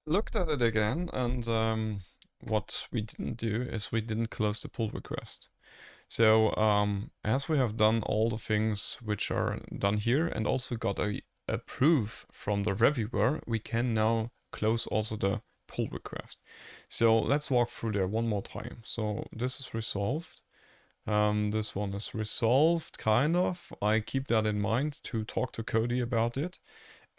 Looked at it again, and what we didn't do is we didn't close the pull request. So as we have done all the things which are done here and also got a proof from the reviewer, we can now close also the pull request. So let's walk through there one more time. So this is resolved. This one is resolved, kind of. I keep that in mind to talk to Cody about it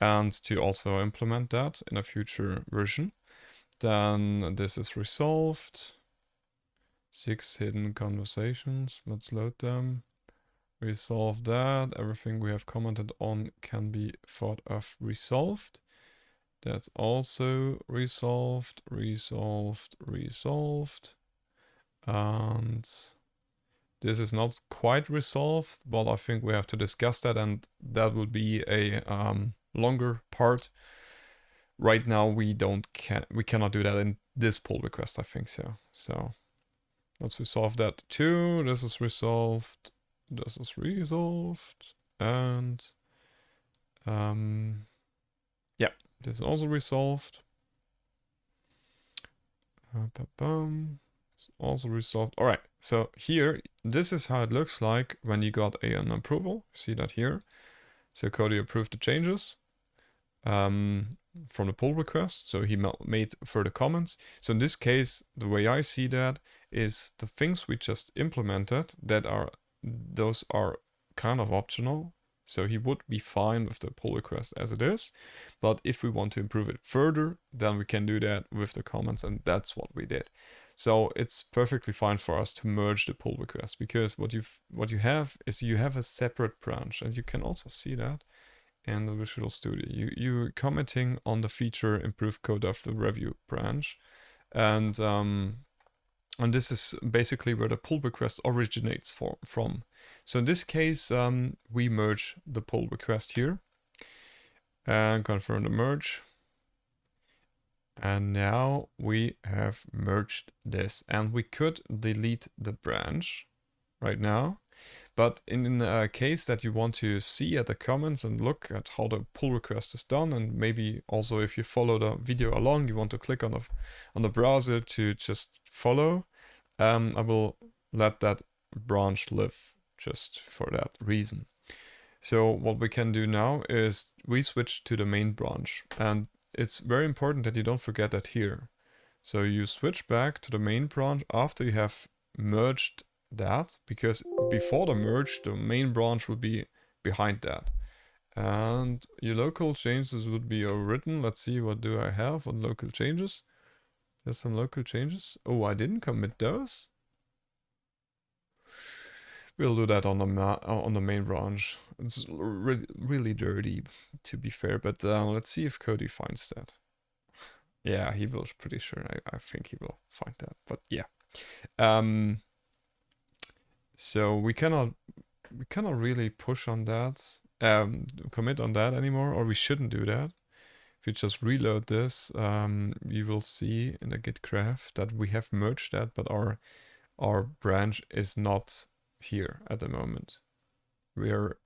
and to also implement that in a future version. Then this is resolved. 6 hidden conversations. Let's load them. Resolve that. Everything we have commented on can be thought of resolved. That's also resolved, resolved, resolved. And this is not quite resolved, but I think we have to discuss that, and that will be a longer part. Right now we cannot do that in this pull request, I think so. So let's resolve that too. This is resolved. This is resolved. And yeah, this is also resolved. It's also resolved. All right, so here, this is how it looks like when you got an approval. See that here. So Cody approved the changes from the pull request. So he made further comments. So in this case, the way I see that is the things we just implemented those are kind of optional. So he would be fine with the pull request as it is. But if we want to improve it further, then we can do that with the comments, and that's what we did. So it's perfectly fine for us to merge the pull request, because what you have is you have a separate branch, and you can also see that in the Visual Studio. You're commenting on the feature improve code of the review branch, and this is basically where the pull request originates from. So in this case, we merge the pull request here and confirm the merge. And now we have merged this, and we could delete the branch right now. But in a case that you want to see at the comments and look at how the pull request is done, and maybe also if you follow the video along, you want to click on the browser to just follow, I will let that branch live just for that reason. So what we can do now is we switch to the main branch, and it's very important that you don't forget that here. So you switch back to the main branch after you have merged that, because before the merge, the main branch would be behind that. And your local changes would be written. Let's see, what do I have on local changes? There's some local changes. Oh, I didn't commit those. We'll do that on the main branch. It's really dirty, to be fair, but let's see if Cody finds that. Yeah, he will, pretty sure. I think he will find that, but yeah. So we cannot really push on that, commit on that anymore, or we shouldn't do that. If you just reload this, you will see in the git graph that we have merged that, but our branch is not here at the moment. We're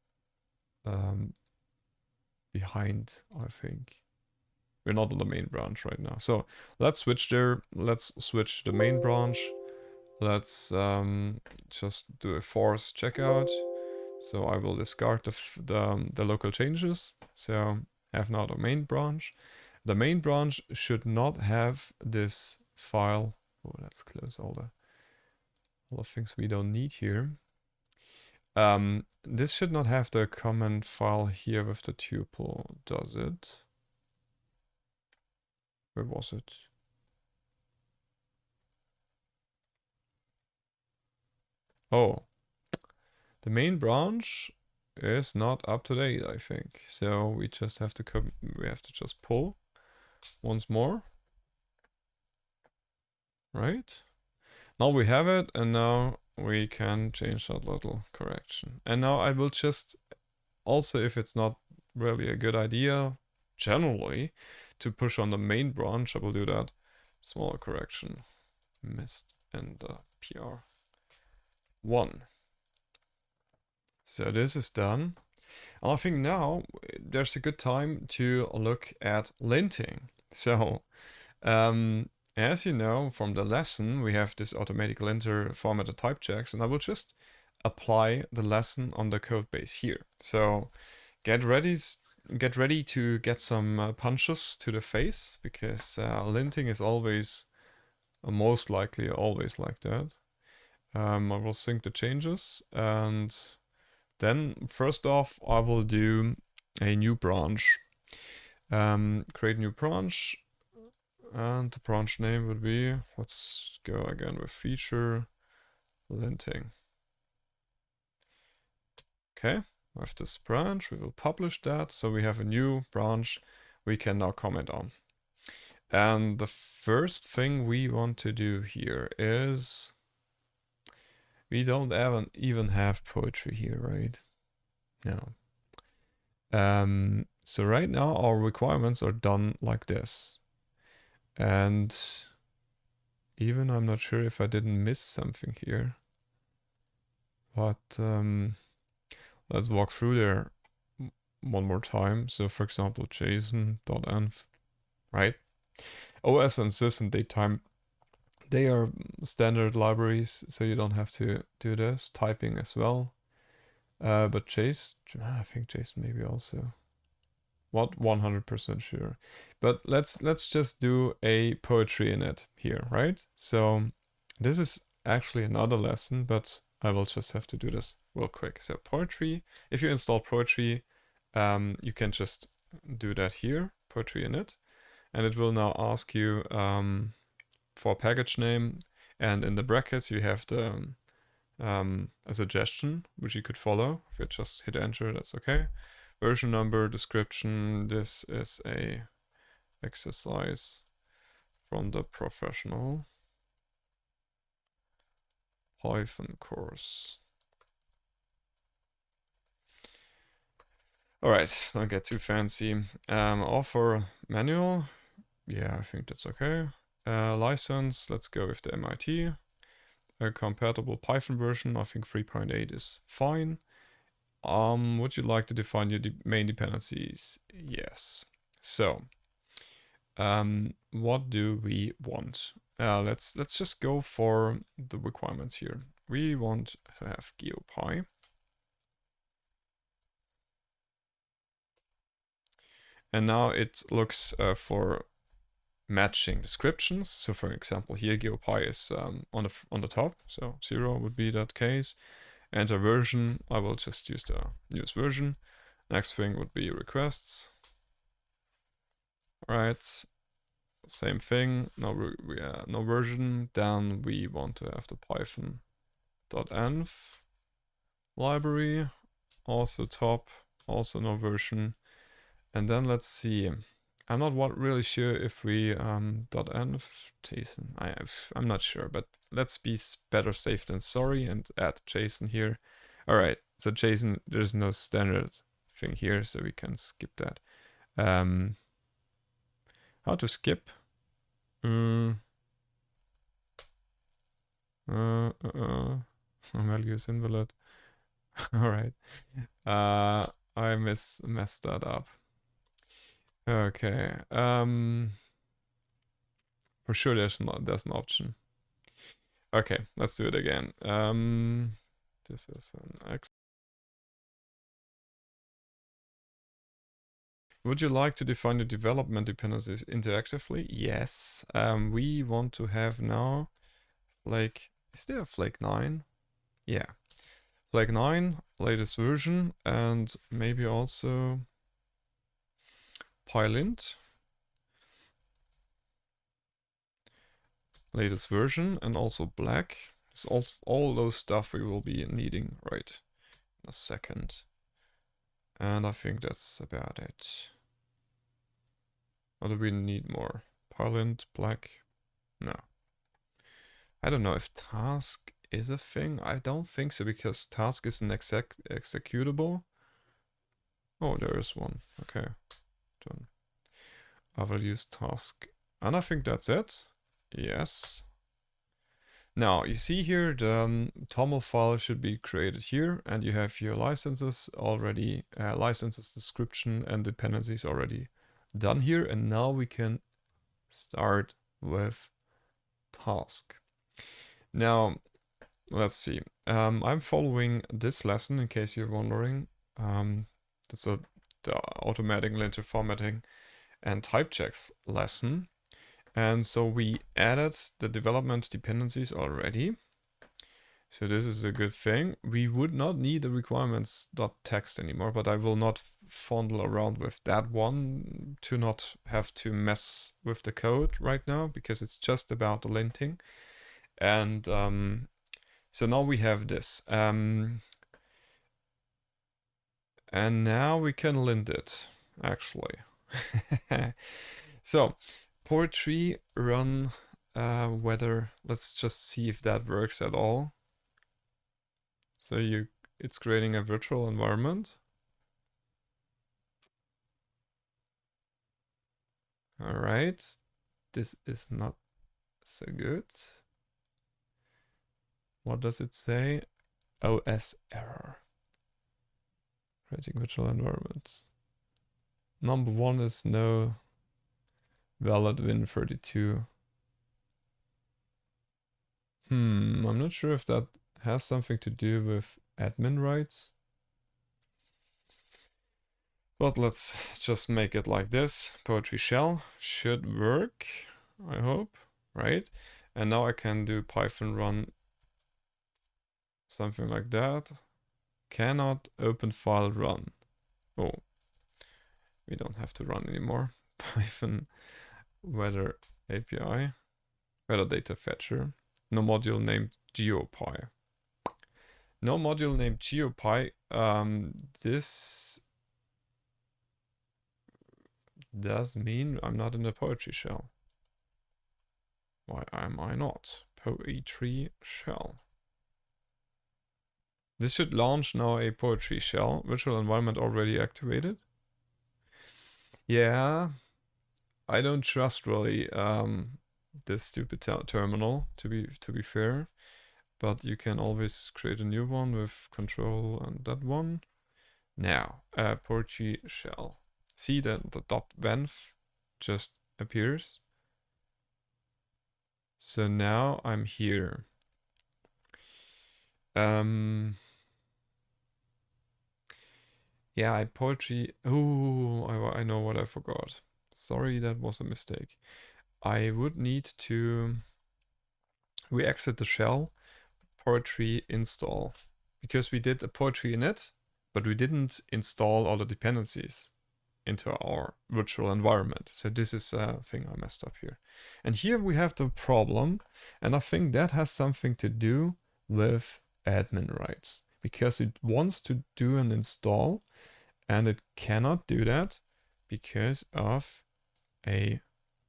behind, I think. We're not on the main branch right now. So let's switch there. Let's switch the main branch. Let's just do a force checkout. So I will discard the local changes. So I have now the main branch. The main branch should not have this file. Oh, let's close all the things we don't need here. This should not have the comment file here with the tuple, does it? Where was it? Oh, the main branch is not up to date, I think. So we just have to just pull once more. Right? Now we have it, and now we can change that little correction. And now I will just also, if it's not really a good idea generally to push on the main branch, I will do that. Smaller correction. Missed in the PR1. So this is done. And I think now there's a good time to look at linting. So As you know from the lesson, we have this automatic linter formatted type checks, and I will just apply the lesson on the code base here. So get ready to get some punches to the face, because linting is always, most likely always like that. I will sync the changes, and then first off I will do a new branch. Create new branch, and the branch name would be, let's go again with feature linting. Okay, with this branch we will publish that, so we have a new branch we can now comment on. And the first thing we want to do here is, we don't even have poetry here, right? No. So right now our requirements are done like this. And even I'm not sure if I didn't miss something here. But let's walk through there one more time. So for example, json.env, right? OS and sys and datetime, they are standard libraries, so you don't have to do this. Typing as well. But JSON, I think JSON maybe also. Not 100% sure. But let's just do a poetry in it here, right? So this is actually another lesson, but I will just have to do this real quick. So poetry, if you install poetry, you can just do that here, poetry init, and it will now ask you for a package name, and in the brackets you have the a suggestion which you could follow. If you just hit enter, that's okay. Version number, description, this is a exercise from the professional Python course. Alright, don't get too fancy. Offer manual, yeah, I think that's okay. License, let's go with the MIT. A compatible Python version, I think 3.8 is fine. Would you like to define your main dependencies? Yes. So, what do we want? Let's just go for the requirements here. We want to have GeoPy. And now it looks for matching descriptions. So for example, here GeoPy is on the top, so 0 would be that case. Enter version, I will just use the newest version. Next thing would be requests. Right, same thing, no version. Then we want to have the python.env library, also top, also no version. And then let's see, I'm not really sure if we .env JSON, I'm not sure, but let's be better safe than sorry and add JSON here. All right, so JSON, there's no standard thing here, so we can skip that. How to skip? Value is invalid. All right, I messed that up. Okay, for sure there's an option. Okay, let's do it again. This is an X. Would you like to define the development dependencies interactively? Yes. We want to have now Flake. Is there a Flake 9? Yeah. Flake 9, latest version, and maybe also PyLint. Latest version, and also black. It's all those stuff we will be needing right in a second. And I think that's about it. Or do we need more? PyLint, black? No. I don't know if task is a thing. I don't think so, because task is an executable. Oh, there is one. Okay. Done. I will use task. And I think that's it. Yes. Now, you see here the TOML file should be created here, and you have your licenses already, licenses description and dependencies already done here. And now we can start with task. Now, let's see. I'm following this lesson in case you're wondering. That's the automatic linter formatting and type checks lesson. And so we added the development dependencies already. So this is a good thing. We would not need the requirements.txt anymore, but I will not fondle around with that one to not have to mess with the code right now, because it's just about the linting. And so now we have this. And now we can lint it, actually. So, poetry run weather. Let's just see if that works at all. So it's creating a virtual environment. All right, this is not so good. What does it say? OS error. Creating virtual environments. Number 1 is no valid win32. I'm not sure if that has something to do with admin rights. But let's just make it like this. Poetry shell should work, I hope, right? And now I can do Python run something like that. Cannot open file run. Oh, we don't have to run anymore. Python weather API, weather data fetcher. No module named GeoPy. No module named GeoPy. This does mean I'm not in the poetry shell. Why am I not? Poetry shell. This should launch now a poetry shell. Virtual environment already activated. Yeah, I don't trust really this stupid terminal, to be fair. But you can always create a new one with control and that one. Now, poetry shell. See that the .venv just appears. So now I'm here. Yeah, poetry. Oh, I know what I forgot. Sorry, that was a mistake. I would need to. We exit the shell. Poetry install, because we did a poetry init, but we didn't install all the dependencies into our virtual environment. So this is a thing I messed up here. And here we have the problem, and I think that has something to do with admin rights, because it wants to do an install and it cannot do that because of a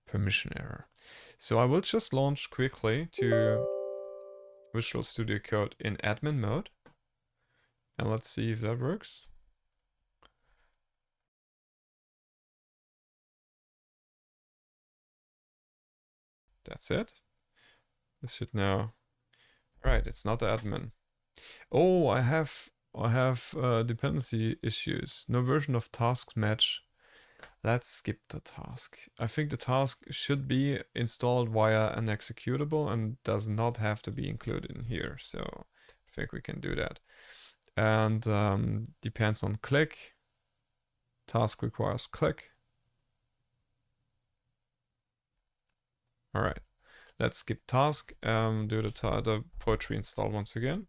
permission error. So I will just launch quickly to Visual Studio Code in admin mode, and let's see if that works. That's it. This should now. Right, it's not the admin. Oh, I have dependency issues. No version of tasks match. Let's skip the task. I think the task should be installed via an executable and does not have to be included in here. So I think we can do that. And depends on click. Task requires click. All right, let's skip task. Do the poetry install once again.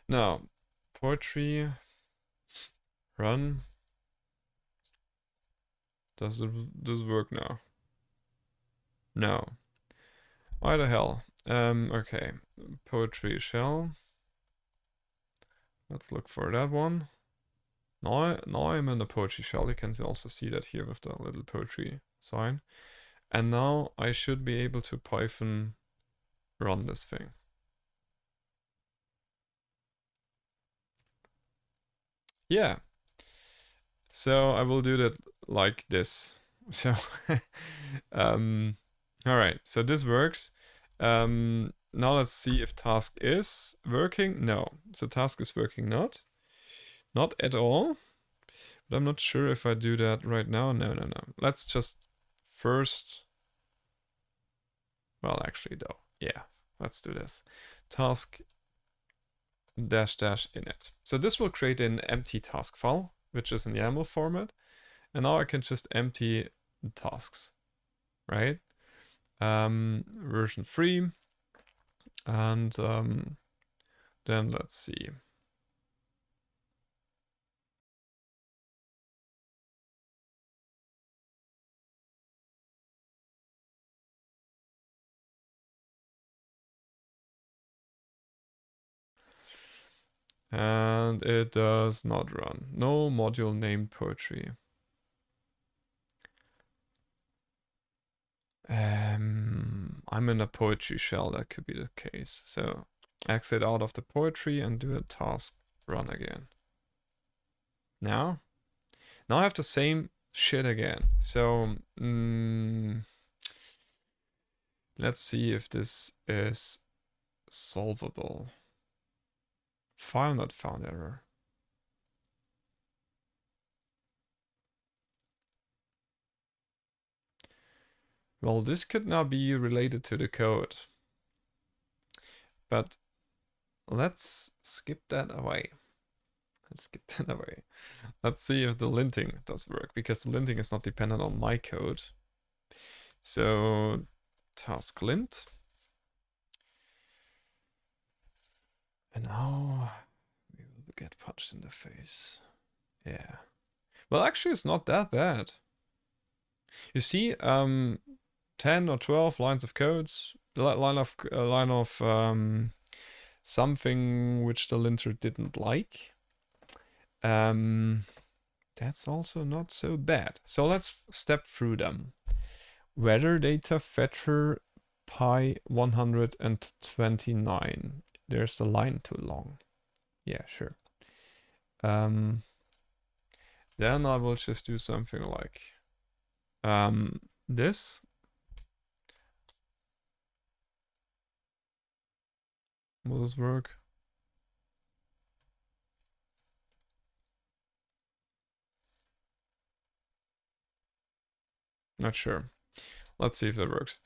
Now, poetry run. Does this work now? No. Why the hell? Okay. Poetry shell. Let's look for that one. Now I'm in the poetry shell. You can also see that here with the little poetry sign. And now I should be able to Python run this thing. Yeah. So I will do that like this. So, all right. So this works. Now let's see if task is working. No. So task is working not. Not at all. But I'm not sure if I do that right now. No. Let's just first... Well, actually, though. Yeah, let's do this. Task dash init. So this will create an empty task file, which is in YAML format. And now I can just empty the tasks, right? Version 3. And then let's see. And it does not run. No module named poetry. I'm in a poetry shell, that could be the case. So exit out of the poetry and do a task run again. Now I have the same shit again. So let's see if this is solvable. File not found error. Well, this could now be related to the code. But let's skip that away. Let's see if the linting does work, because the linting is not dependent on my code. So task lint. And now we will get punched in the face. Yeah. Well, actually, it's not that bad. You see, 10 or 12 lines of codes, line of something which the linter didn't like. That's also not so bad. So let's step through them. Weather data fetcher pi 129. There's the line too long. Yeah, sure. Then I will just do something like this. Will this work? Not sure. Let's see if that works.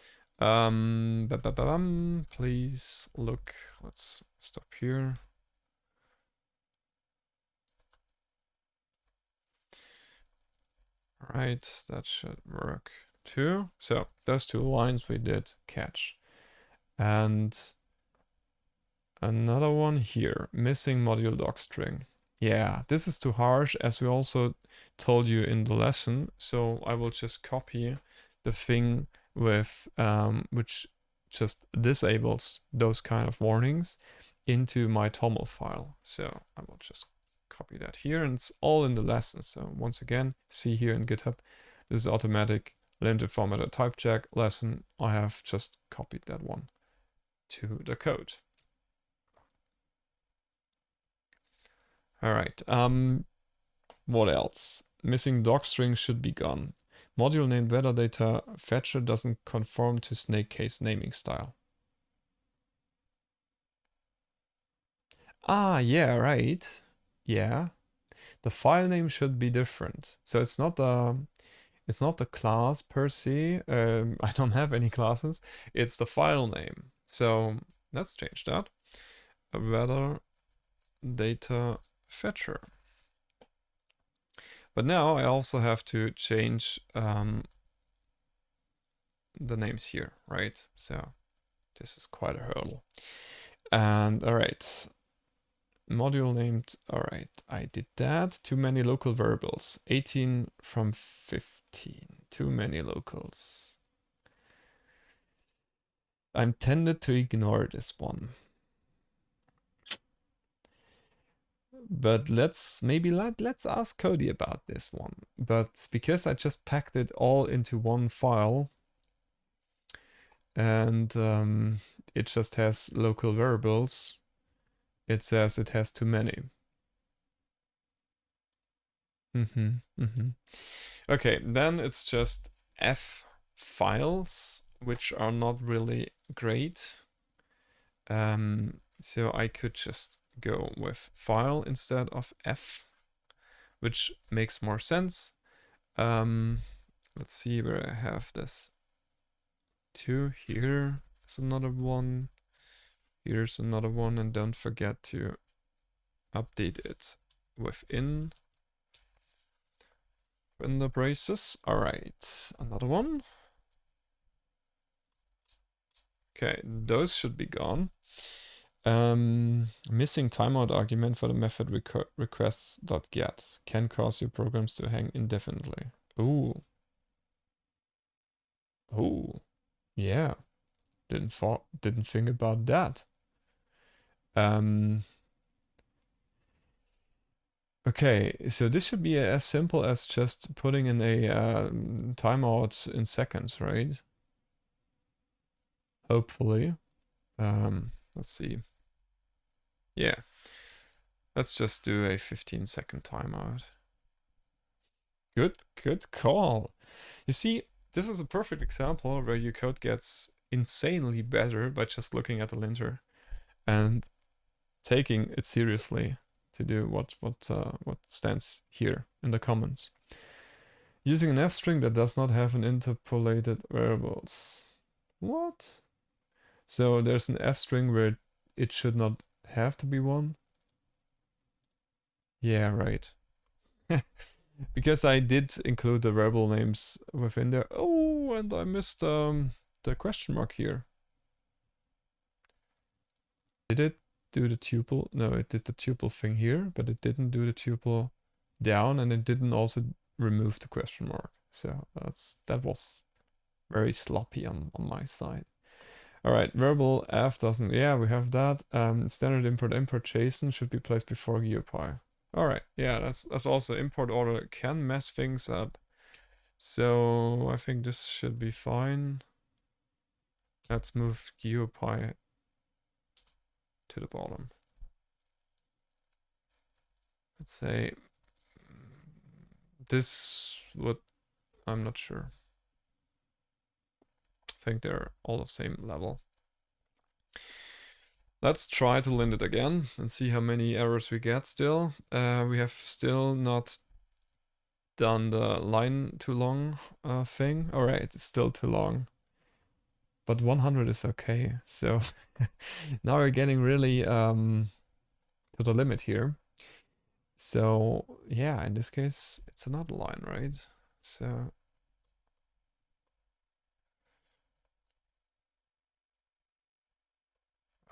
Please look. Let's stop here. All right, that should work too. So those two lines we did catch. And another one here, missing module docstring. Yeah, this is too harsh, as we also told you in the lesson. So I will just copy the thing with which just disables those kind of warnings into my TOML file. So I will just copy that here, and it's all in the lesson. So once again, see here in GitHub, this is automatic linter formatted type check lesson. I have just copied that one to the code. All right. What else? Missing docstring should be gone. Module named weather data fetcher doesn't conform to snake case naming style. Ah, yeah, right. Yeah. The file name should be different. So it's not the class per se. I don't have any classes. It's the file name. So let's change that. Weather data fetcher. But now I also have to change the names here, right? So this is quite a hurdle. And all right, module named, all right, I did that. Too many local variables, 18 from 15, too many locals. I'm tempted to ignore this one. But let's ask Cody about this one. But because I just packed it all into one file, and it just has local variables, it says it has too many. Okay, then it's just F files, which are not really great. So I could just go with file instead of F. which makes more sense. Let's see where I have this. 2 here is another one. Here's another one, and don't forget to update it within the braces. All right, another one. Okay, those should be gone. Missing timeout argument for the method requests.get can cause your programs to hang indefinitely. Ooh. Oh, yeah. Didn't think about that. Okay, so this should be as simple as just putting in a timeout in seconds, right? Hopefully. Let's see. Yeah. Let's just do a 15-second timeout. Good call. You see, this is a perfect example where your code gets insanely better by just looking at the linter and taking it seriously to do what stands here in the comments. Using an f string that does not have an interpolated variables. What? So there's an f string where it should not have to be one? Yeah, right. Because I did include the variable names within there. Oh, and I missed the question mark here. Did it do the tuple? No, it did the tuple thing here, but it didn't do the tuple down, and it didn't also remove the question mark. So that was very sloppy on my side. All right, variable f doesn't. Yeah, we have that. Standard import JSON should be placed before GeoPy. All right, yeah, that's also import order can mess things up. So I think this should be fine. Let's move GeoPy to the bottom. Let's say this would, I'm not sure. I think they're all the same level. Let's try to lint it again and see how many errors we get still. We have still not done the line too long thing. All right, it's still too long. But 100 is okay. So now we're getting really to the limit here. So yeah, in this case, it's another line, right? So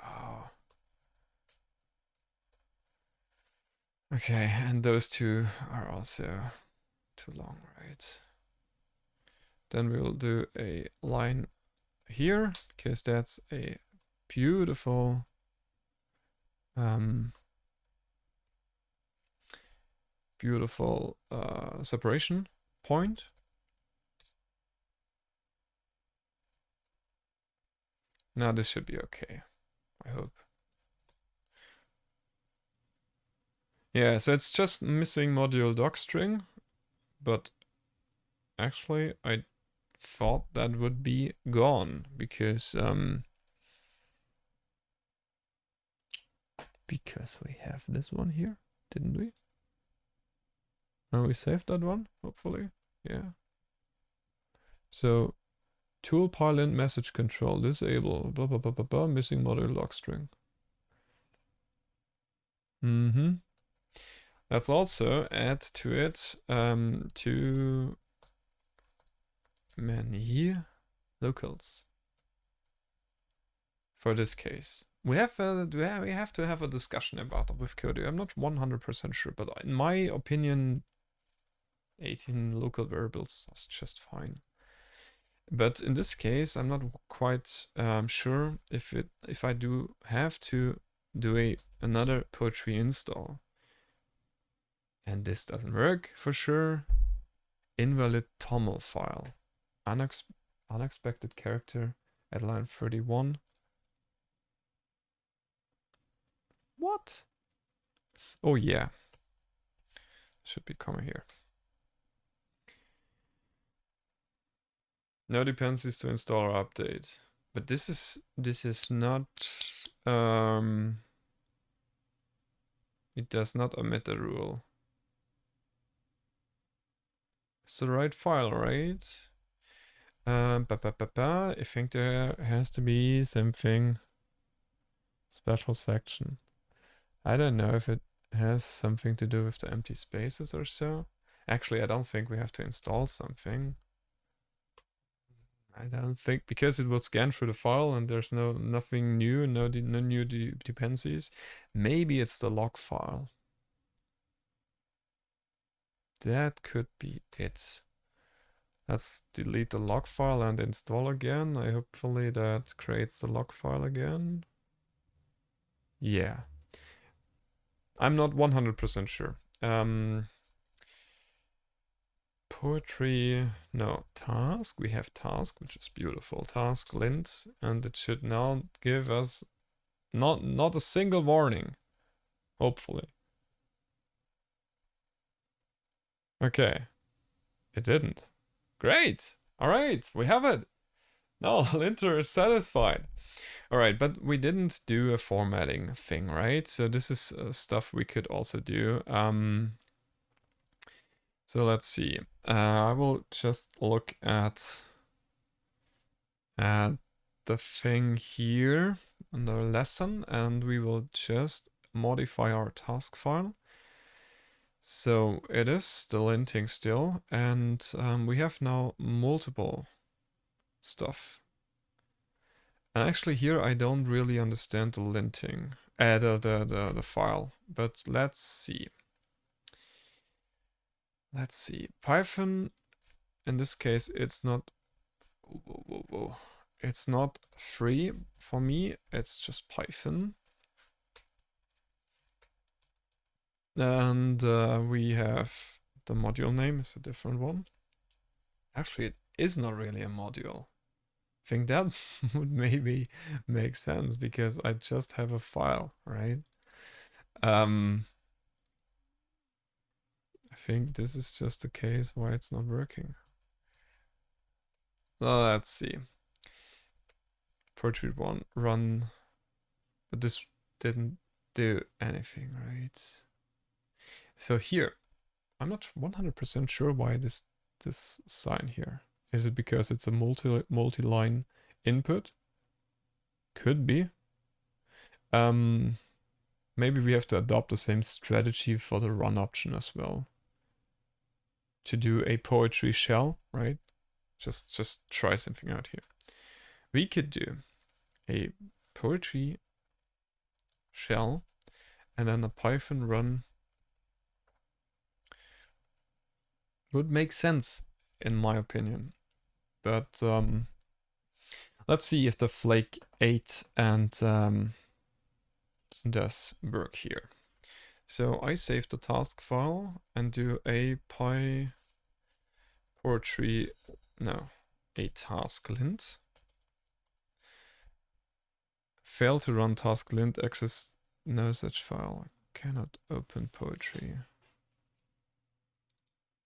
oh. Okay, and those two are also too long, right? Then we will do a line here because that's a beautiful beautiful separation point. Now this should be okay, I hope. Yeah, so it's just missing module docstring, but actually I thought that would be gone because we have this one here, didn't we? Oh, we saved that one, hopefully. Yeah. So tool pilot message control disable blah blah blah blah blah missing module docstring. Let's also add to it two many locals. For this case, we have to have a discussion about it with Cody. I'm not 100% sure, but in my opinion, 18 local variables is just fine. But in this case, I'm not quite sure if I do have to do another poetry install. And this doesn't work for sure. Invalid toml file. Unexpected character at line 31. What? Oh yeah. Should be coming here. No dependencies to install or update. But this is not it does not omit the rule. It's the right file, right? I think there has to be something special section. I don't know if it has something to do with the empty spaces or so. Actually, I don't think we have to install something. I don't think, because it will scan through the file and there's nothing new, no new dependencies. Maybe it's the log file. That could be it. Let's delete the log file and install again. Hopefully that creates the log file again. Yeah. I'm not 100% sure. Poetry, no, task. We have task, which is beautiful. Task lint, and it should now give us not a single warning. Hopefully. Okay. It didn't. Great. All right, we have it. Now Linter is satisfied. All right, but we didn't do a formatting thing, right? So this is stuff we could also do. So let's see. I will just look at the thing here under lesson, and we will just modify our task file. So it is the linting still, and we have now multiple stuff. And actually here I don't really understand the linting, the file, but let's see. Let's see. Python, in this case, it's not. It's not free for me. It's just Python. And we have the module name is a different one. Actually, it is not really a module. I think that would maybe make sense because I just have a file, right? I think this is just the case why it's not working. Well, let's see. Portrait one run, but this didn't do anything, right? So here, I'm not 100% sure why this sign here. Is it because it's a multi-line input? Could be. Maybe we have to adopt the same strategy for the run option as well. To do a poetry shell, right? Just try something out here. We could do a poetry shell and then a Python run would make sense in my opinion. But let's see if the flake 8 and does work here. So I save the task file and do a a task lint. Fail to run task lint, access no such file. Cannot open poetry.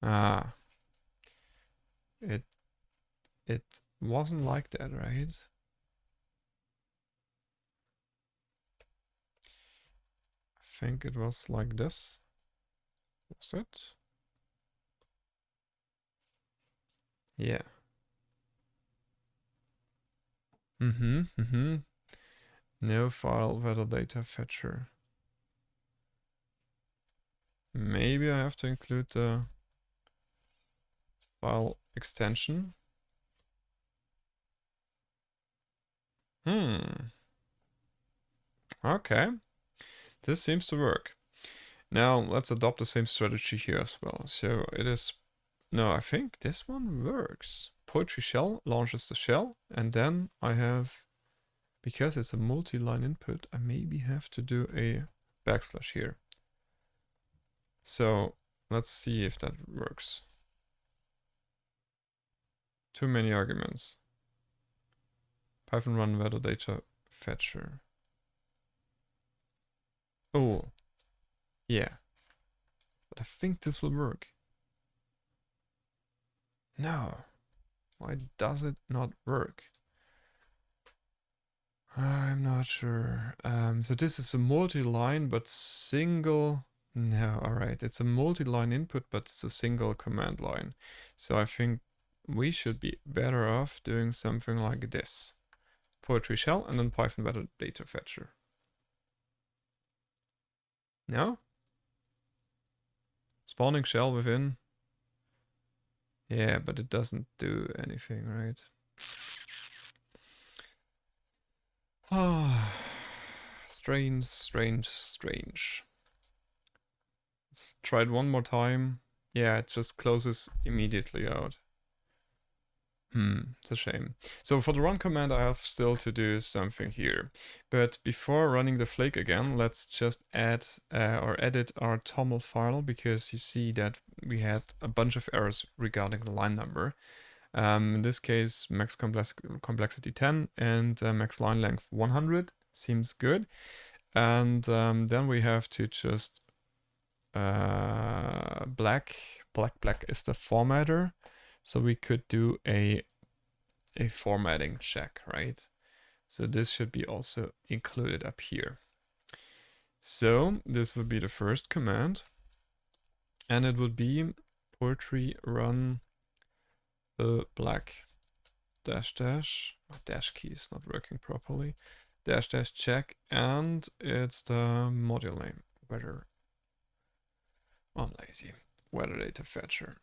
Ah. It wasn't like that, right? I think it was like this. Was it? Yeah. No file validator fetcher. Maybe I have to include the file extension. Okay. This seems to work. Now let's adopt the same strategy here as well. So it is, no, I think this one works. Poetry shell launches the shell, and then I have, because it's a multi-line input, I maybe have to do a backslash here. So let's see if that works. Too many arguments. Python run validator fetcher. Oh, yeah. But I think this will work. No. Why does it not work? I'm not sure. So this is a multi-line, but single. No, all right. It's a multi-line input, but it's a single command line. So I think we should be better off doing something like this. Poetry shell and then Python data fetcher. No? Spawning shell within. Yeah, but it doesn't do anything, right? Ah, strange, strange, strange. Let's try it one more time. Yeah, it just closes immediately out. It's a shame. So for the run command, I have still to do something here. But before running the flake again, let's just add or edit our TOML file, because you see that we had a bunch of errors regarding the line number. In this case, max complexity 10 and max line length 100 seems good. And then we have to just black is the formatter. So we could do a formatting check, right? So this should be also included up here. So this would be the first command, and it would be poetry run black dash dash. My dash key is not working properly. Dash dash check, and it's the module name, weather. I'm lazy. Weather data fetcher.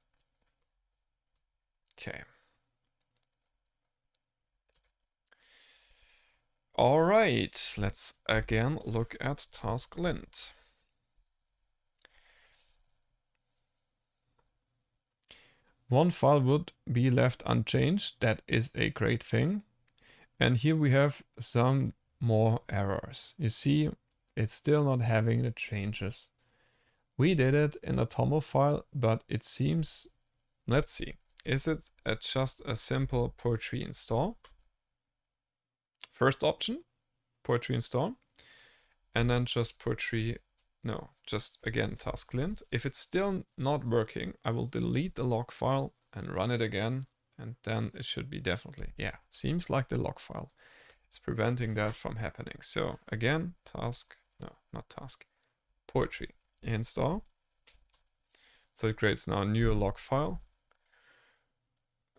Okay. All right, let's again look at task lint. One file would be left unchanged. That is a great thing. And here we have some more errors. You see, it's still not having the changes. We did it in a TOML file, but it seems, let's see, is it just a simple poetry install? First option, poetry install, and then just poetry, no, just again task lint. If it's still not working, I will delete the log file and run it again, and then it should be definitely, yeah, seems like the log file is preventing that from happening. So again, task, no, not task, poetry install. So it creates now a new log file.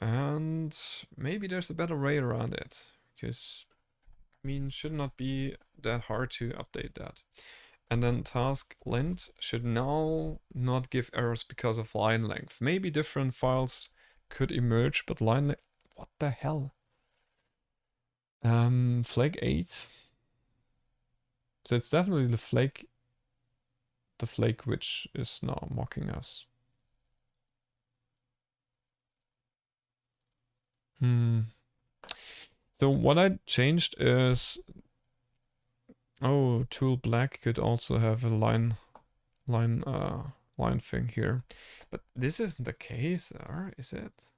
And maybe there's a better way around it, because I mean, should not be that hard to update that. And then task lint should now not give errors because of line length. Maybe different files could emerge, but line length, what the hell? Flake 8. So it's definitely the flake which is now mocking us. So what I changed is, oh, tool black could also have a line thing here, but this isn't the case, or is it?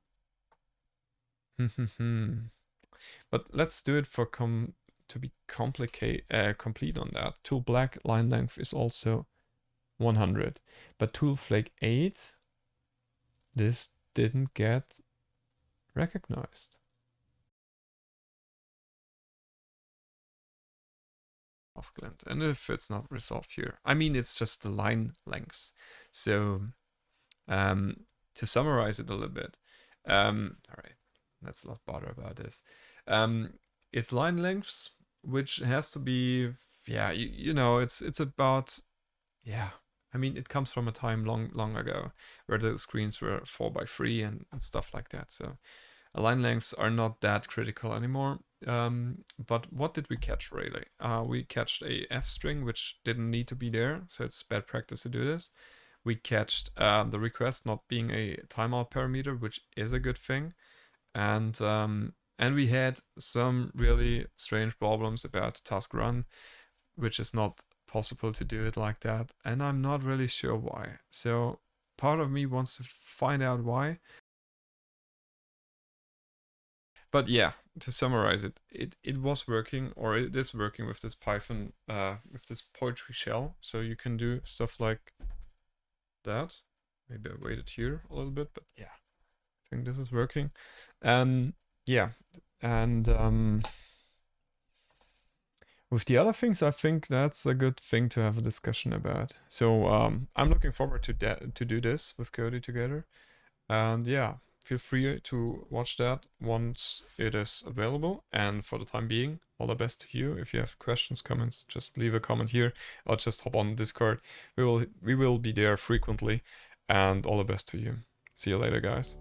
But let's do it for to be complete on that. Tool black line length is also 100, but tool flake 8, this didn't get recognized. And if it's not resolved here, I mean, it's just the line lengths. So to summarize it a little bit, all right, let's not bother about this. It's line lengths, which has to be, yeah, you know, it's about, yeah, I mean, it comes from a time long ago where the screens were 4x3 and stuff like that. So line lengths are not that critical anymore. But what did we catch really? We catched a f string which didn't need to be there, so it's bad practice to do this. We catched the request not being a timeout parameter, which is a good thing, and we had some really strange problems about task run, which is not possible to do it like that, and I'm not really sure why. So part of me wants to find out why. But yeah, to summarize it, it was working, or it is working with this Python, with this poetry shell. So you can do stuff like that. Maybe I waited here a little bit, but yeah, I think this is working. Yeah, and With the other things, I think that's a good thing to have a discussion about. So I'm looking forward to do this with Cody together. And yeah, feel free to watch that once it is available. And for the time being, all the best to you. If you have questions, comments, just leave a comment here or just hop on Discord. We will be there frequently. And all the best to you. See you later, guys.